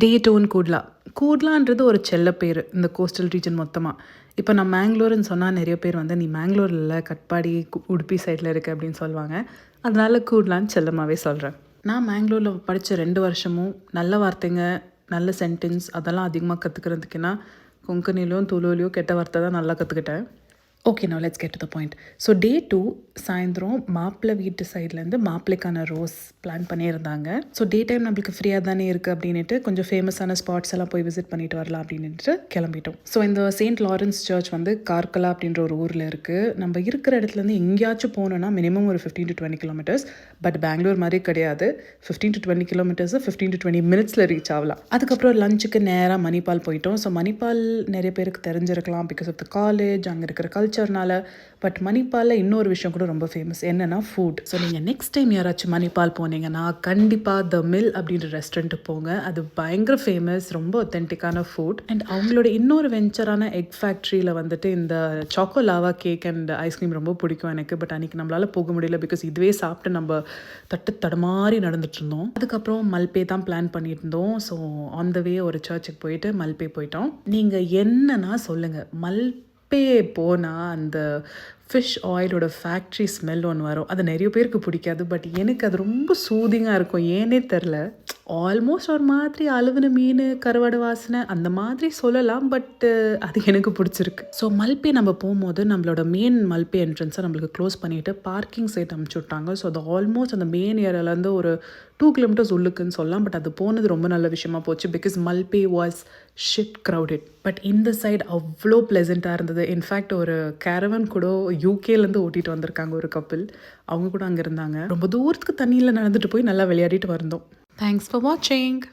டே 2 கூட்லா. கூட்லான்றது ஒரு செல்ல பேர் இந்த கோஸ்டல் ரீஜன் மொத்தமாக. இப்போ நான் மேங்களூர்னு சொன்னால் நிறைய பேர் வந்து நீ மேங்களூர் இல்லை கட்பாடி உடுப்பி சைடில் இருக்க அப்படின்னு சொல்லுவாங்க. அதனால கூட்லான்னு செல்லமாகவே சொல்கிறேன். நான் மேங்களூரில் படித்த 2 வருஷமும் நல்ல வார்த்தைங்க, நல்ல சென்டென்ஸ் அதெல்லாம் அதிகமாக கற்றுக்கிறதுக்குன்னா கொங்கனிலையும் துளுலையும் கெட்ட வார்த்தை தான் நல்லா கற்றுக்கிட்டேன். Okay, now let's get to the point. So day 2 சாயந்தரம் மாப்பிள்ளை வீட்டு சைட்லேருந்து மாப்பிள்ளைக்கான ரோஸ் பிளான் பண்ணியிருந்தாங்க. ஸோ டே டைம் நம்மளுக்கு ஃப்ரீயாக தானே இருக்குது அப்படின்ட்டு கொஞ்சம் ஃபேமஸான ஸ்பாட்ஸ் எல்லாம் போய் விசிட் பண்ணிட்டு வரலாம் அப்படின்ட்டு கிளம்பிட்டோம். ஸோ இந்த செயின்ட் லாரன்ஸ் சர்ச் வந்து கார்கலா அப்படின்ற ஒரு ஊரில் இருக்குது. நம்ம இருக்கிற இடத்துலேருந்து எங்கேயாச்சும் போகணுன்னா மினிமம் ஒரு 15 to 20 கிலோமீட்டர்ஸ். பட் பெங்களூர் மாதிரி கிடையாது. 15 to 20 கிலோமீட்டர்ஸ் 15 to 20 மினிட்ஸில் ரீச் ஆகலாம். அதுக்கப்புறம் லஞ்சுக்கு நேராக மணிப்பால் போயிட்டோம். ஸோ மணிப்பால் நிறைய பேருக்கு தெரிஞ்சிருக்கலாம் பிகாஸ் ஆஃப் த காலேஜ், அங்கே இருக்கிற கல்ச்சர்னால. பட் மணிப்பாலில் இன்னொரு விஷயம் கூட ரொம்ப ஃபேமஸ், என்னென்னா ஃபுட். ஸோ நீங்கள் நெக்ஸ்ட் டைம் யாராச்சும் மணிப்பால் போனீங்கன்னா கண்டிப்பாக த மில் அப்படின்ற ரெஸ்டாரண்ட்டுக்கு போங்க. அது பயங்கர ஃபேமஸ், ரொம்ப ஒத்தென்டிக்கான ஃபுட். அண்ட் அவங்களோட இன்னொரு வெஞ்சரான எக் ஃபேக்ட்ரியில் வந்துட்டு இந்த choco lava cake and ice cream ரொம்ப பிடிக்கும் எனக்கு. பட் அன்றைக்கி நம்மளால் போக முடியல பிகாஸ் இதுவே சாப்பிட்டு நம்ம தடுமாறி நடந்துட்டு இருந்தோம். அதுக்கப்புறம் மல்பே தான் பிளான் பண்ணிட்டு இருந்தோம். ஸோ ஆன் த வே ஒரு சர்ச்சுக்கு போயிட்டு மல்பே போயிட்டோம். நீங்கள் என்னன்னா சொல்லுங்கள், மல்பே போனால் அந்த ஃபிஷ் ஆயிலோட ஃபேக்ட்ரி ஸ்மெல் ஒன்று வரும். அது நிறைய பேருக்கு பிடிக்காது. பட் எனக்கு அது ரொம்ப சூதிங்காக இருக்கும், ஏன்னே தெரில. ஆல்மோஸ்ட் ஒரு மாதிரி அழுவின மீன், கருவாடு வாசனை அந்த மாதிரி சொல்லலாம். பட் அது எனக்கு பிடிச்சிருக்கு. ஸோ மல்பே நம்ம போகும்போது நம்மளோட மெயின் மல்பே என்ட்ரன்ஸை நம்மளுக்கு க்ளோஸ் பண்ணிவிட்டு பார்க்கிங் சைட் அமுச்சு விட்டாங்க. ஸோ அது ஆல்மோஸ்ட் அந்த மெயின் ஏரியாவிலேருந்து ஒரு 2 கிலோமீட்டர்ஸ் உள்ளுக்குன்னு சொல்லலாம். பட் அது போனது ரொம்ப நல்ல விஷயமா போச்சு because மல்பே was shit crowded. But இந்த சைடு அவ்வளோ ப்ளசண்ட்டாக இருந்தது. இன்ஃபேக்ட் ஒரு கேரவன் கூட யூகேலேருந்து ஓட்டிகிட்டு வந்திருக்காங்க ஒரு கப்பிள். அவங்க கூட அங்கே இருந்தாங்க. ரொம்ப தூரத்துக்கு தண்ணியில் நடந்துட்டு போய் நல்லா விளையாடிட்டு வந்தோம். தேங்க்ஸ் ஃபார் வாட்சிங்.